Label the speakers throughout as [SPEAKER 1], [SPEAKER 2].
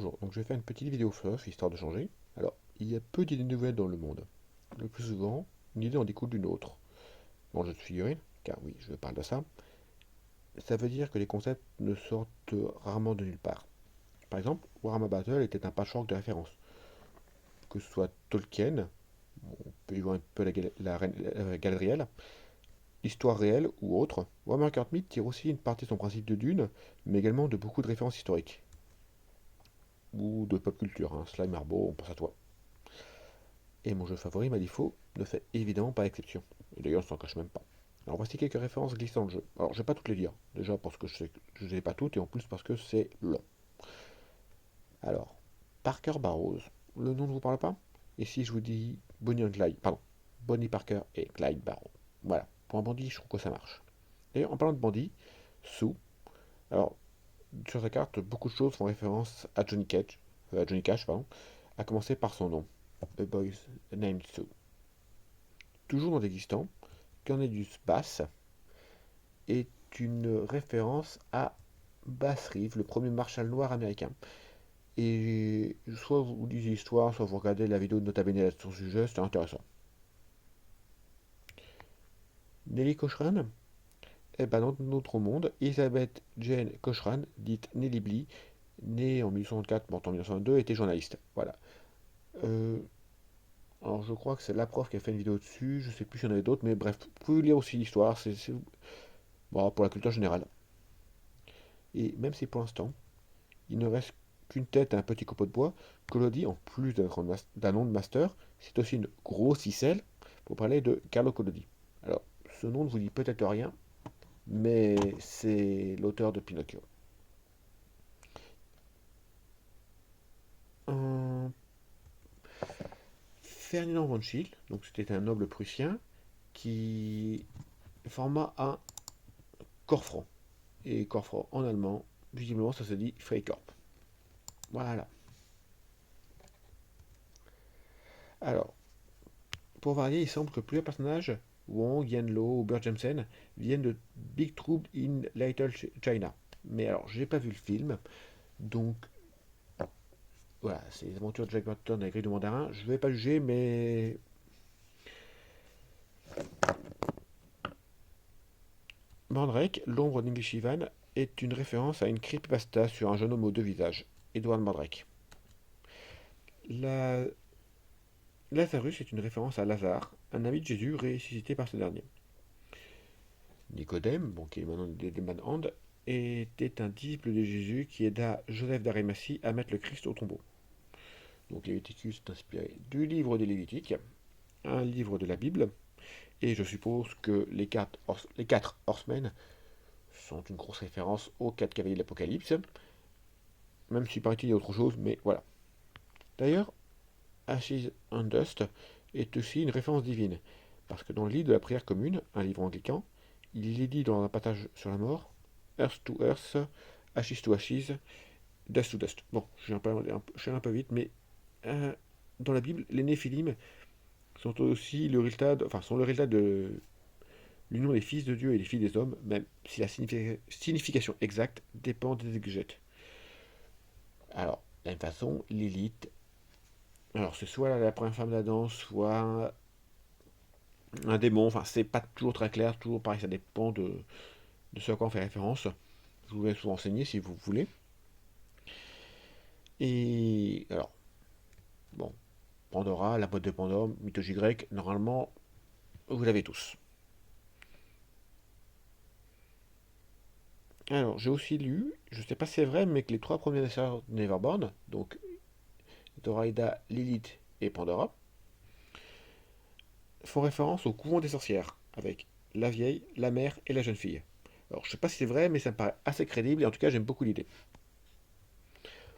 [SPEAKER 1] Bonjour, donc je vais faire une petite vidéo fluff, histoire de changer. Alors, il y a peu d'idées nouvelles dans le monde. Le plus souvent, une idée en découle d'une autre. Bon, je suis figurine, car oui, je parle de ça. Ça veut dire que les concepts ne sortent rarement de nulle part. Par exemple, Warhammer Battle était un patchwork de références. Que ce soit Tolkien, on peut y voir un peu Galadriel, l'histoire réelle ou autre, Warhammer 40 Myth tire aussi une partie de son principe de Dune, mais également de beaucoup de références historiques. Ou de pop culture, hein. Slime Arbo, on pense à toi. Et mon jeu favori, Malifaux, ne fait évidemment pas exception. Et d'ailleurs, on s'en cache même pas. Alors voici quelques références glissant dans le jeu. Alors je vais pas toutes les lire. Déjà parce que je sais que je les ai pas toutes et en plus parce que c'est long. Alors, Parker Barrows, le nom ne vous parle pas? Et si je vous dis Bonnie and Clyde, pardon, Bonnie Parker et Clyde Barrow. Voilà, pour un bandit, je trouve que ça marche. Et en parlant de bandit, Sue, alors sur sa carte, beaucoup de choses font référence à Johnny Cash, pardon, à commencer par son nom, The Boys Named Sue. Toujours dans l'existant, Cornelius Bass est une référence à Bass Reeves, le premier marshal noir américain. Et soit vous lisez l'histoire, soit vous regardez la vidéo de Nota Bene sur ce sujet, c'est intéressant. Nelly Cochran, eh ben dans notre monde, Elizabeth Jane Cochran, dite Nelly Bly, née en 1864, morte en 1922, était journaliste. Voilà. Euh, alors je crois que c'est la prof qui a fait une vidéo dessus, je sais plus s'il y en avait d'autres, mais bref, vous pouvez lire aussi l'histoire, c'est bon, pour la culture générale. Et même si pour l'instant, il ne reste qu'une tête et un petit copeau de bois, Collodi, en plus d'un nom de master, c'est aussi une grosse ficelle pour parler de Carlo Collodi. Alors, ce nom ne vous dit peut-être rien, mais c'est l'auteur de Pinocchio. Un Ferdinand von Schiele, donc c'était un noble prussien, qui forma un corps franc. Et corps franc en allemand, visiblement ça se dit Freikorps. Voilà. Alors, pour varier, il semble que plusieurs personnages, Wong, Lo ou Burt Jensen, viennent de Big Trouble in Little China. Mais alors, j'ai pas vu le film, donc voilà, c'est les aventures de Jack Burton avec Grille de Mandarin. Je vais pas juger, mais Mandrake, l'ombre d'English Ivan, est une référence à une creepypasta sur un jeune homme aux deux visages, Edward Mandrake. La... Lazarus est une référence à Lazare, un ami de Jésus ressuscité par ce dernier. Nicodème, bon, qui est maintenant des Hand, était un disciple de Jésus qui aida Joseph d'Arimathie à mettre le Christ au tombeau. Donc Léviticus est inspiré du livre des Lévitiques, un livre de la Bible, et je suppose que les quatre horsemen sont une grosse référence aux quatre cavaliers de l'Apocalypse, même si paraît-il y a autre chose, mais voilà. D'ailleurs, Ashes and Dust est aussi une référence divine, parce que dans le livre de la prière commune, un livre anglican, il est dit dans un passage sur la mort, Earth to Earth, Ashes to Ashes, Dust to Dust. Bon, je suis un peu vite, mais euh, dans la Bible, les Néphilim sont aussi sont le résultat de l'union des fils de Dieu et des filles des hommes, même si la signification exacte dépend des exégètes. Alors, de la même façon, Lilith, alors c'est soit la première femme d'Adam, soit un démon, enfin c'est pas toujours très clair, toujours pareil, ça dépend de ce à quoi on fait référence. Je vous laisse vous renseigner si vous voulez. Et alors, bon, Pandora, la boîte de Pandore, mythologie grecque, normalement, vous l'avez tous. Alors, j'ai aussi lu, je sais pas si c'est vrai, mais que les trois premières sœurs de Neverborn, donc Zoraida, Lilith et Pandora, font référence au couvent des sorcières, avec la vieille, la mère et la jeune fille. Alors, je sais pas si c'est vrai, mais ça me paraît assez crédible, et en tout cas, j'aime beaucoup l'idée.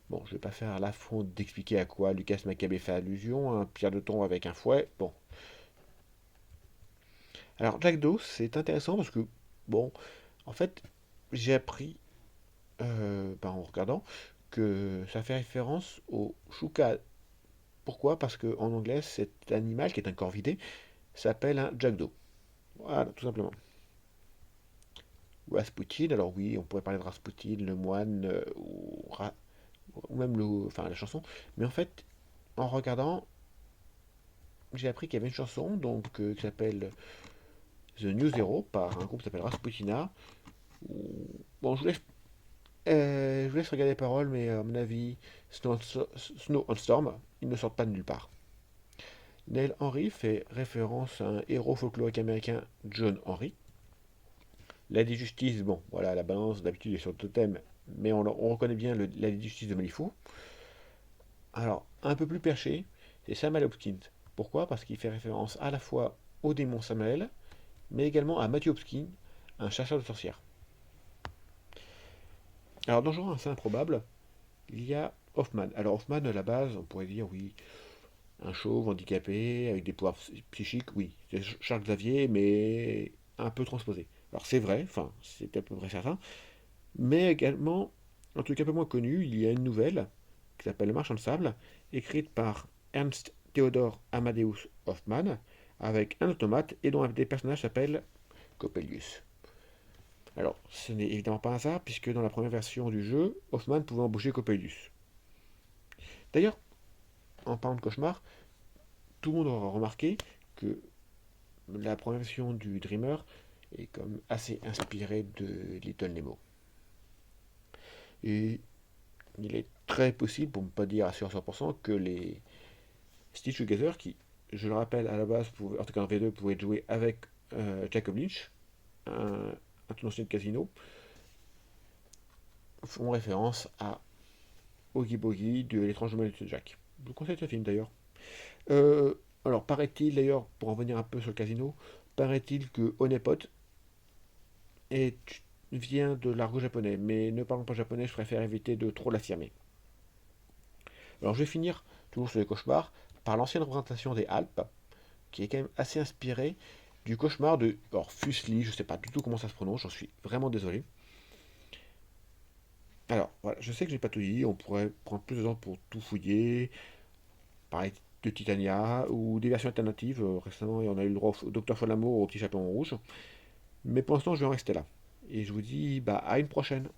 [SPEAKER 1] Bon, je vais pas faire l'affront d'expliquer à quoi Lucas Maccabée fait allusion, un pierre de tombe avec un fouet, bon. Alors, Jack Doe, c'est intéressant parce que, bon, en fait, j'ai appris, en regardant, que ça fait référence au Shuka. Pourquoi? Parce que en anglais, cet animal, qui est un corvidé, s'appelle un jackdaw. Voilà, tout simplement. Rasputin, alors oui, on pourrait parler de Rasputin, le moine, ou même enfin, la chanson. Mais en fait, en regardant, j'ai appris qu'il y avait une chanson qui s'appelle The New Zero par un groupe qui s'appelle Rasputina. Bon, je vous laisse regarder les paroles, mais à mon avis, Snow on Storm, ils ne sortent pas de nulle part. Neil Henry fait référence à un héros folklorique américain, John Henry. Lady Justice, bon, voilà, la balance d'habitude est sur le totem, mais on reconnaît bien la Lady Justice de Malifaux. Alors, un peu plus perché, c'est Samuel Hopkins. Pourquoi? Parce qu'il fait référence à la fois au démon Samael, mais également à Matthew Hopkins, un chasseur de sorcières. Alors, dans le genre assez improbable, il y a Hoffman. Alors, Hoffman, à la base, on pourrait dire, oui, un chauve handicapé avec des pouvoirs psychiques, oui, c'est Charles Xavier, mais un peu transposé. Alors, c'est vrai, enfin, c'est à peu près certain, mais également, un truc un peu moins connu, il y a une nouvelle qui s'appelle Le Marchand de Sable, écrite par Ernst Theodor Amadeus Hoffmann, avec un automate et dont un des personnages s'appelle Coppelius. Alors, ce n'est évidemment pas un hasard, puisque dans la première version du jeu, Hoffmann pouvait embaucher Coppelius. D'ailleurs, en parlant de cauchemar, tout le monde aura remarqué que la première version du Dreamer est comme assez inspirée de Little Nemo. Et il est très possible, pour ne pas dire à 100%, que les Stitch Together, qui, je le rappelle, à la base, en tout cas en V2, pouvaient jouer avec Jacob Lynch, un tenancier de casino, font référence à Oogie Boogie de L'étrange Noël de Jack. Je vous conseille ce film d'ailleurs. Euh, alors, paraît-il d'ailleurs, pour en venir un peu sur le casino, paraît-il que Honeypot vient de l'argot japonais, mais ne parlons pas japonais, je préfère éviter de trop l'affirmer. Alors, je vais finir, toujours sur les cauchemars, par l'ancienne représentation des Alpes, qui est quand même assez inspirée du cauchemar de Fuseli, je ne sais pas du tout comment ça se prononce, j'en suis vraiment désolé. Alors, voilà, je sais que j'ai pas tout dit, on pourrait prendre plus de temps pour tout fouiller, parler de Titania ou des versions alternatives. Récemment, on a eu le droit au Docteur Folamour au Petit Chaperon Rouge. Mais pour l'instant, je vais en rester là. Et je vous dis à une prochaine.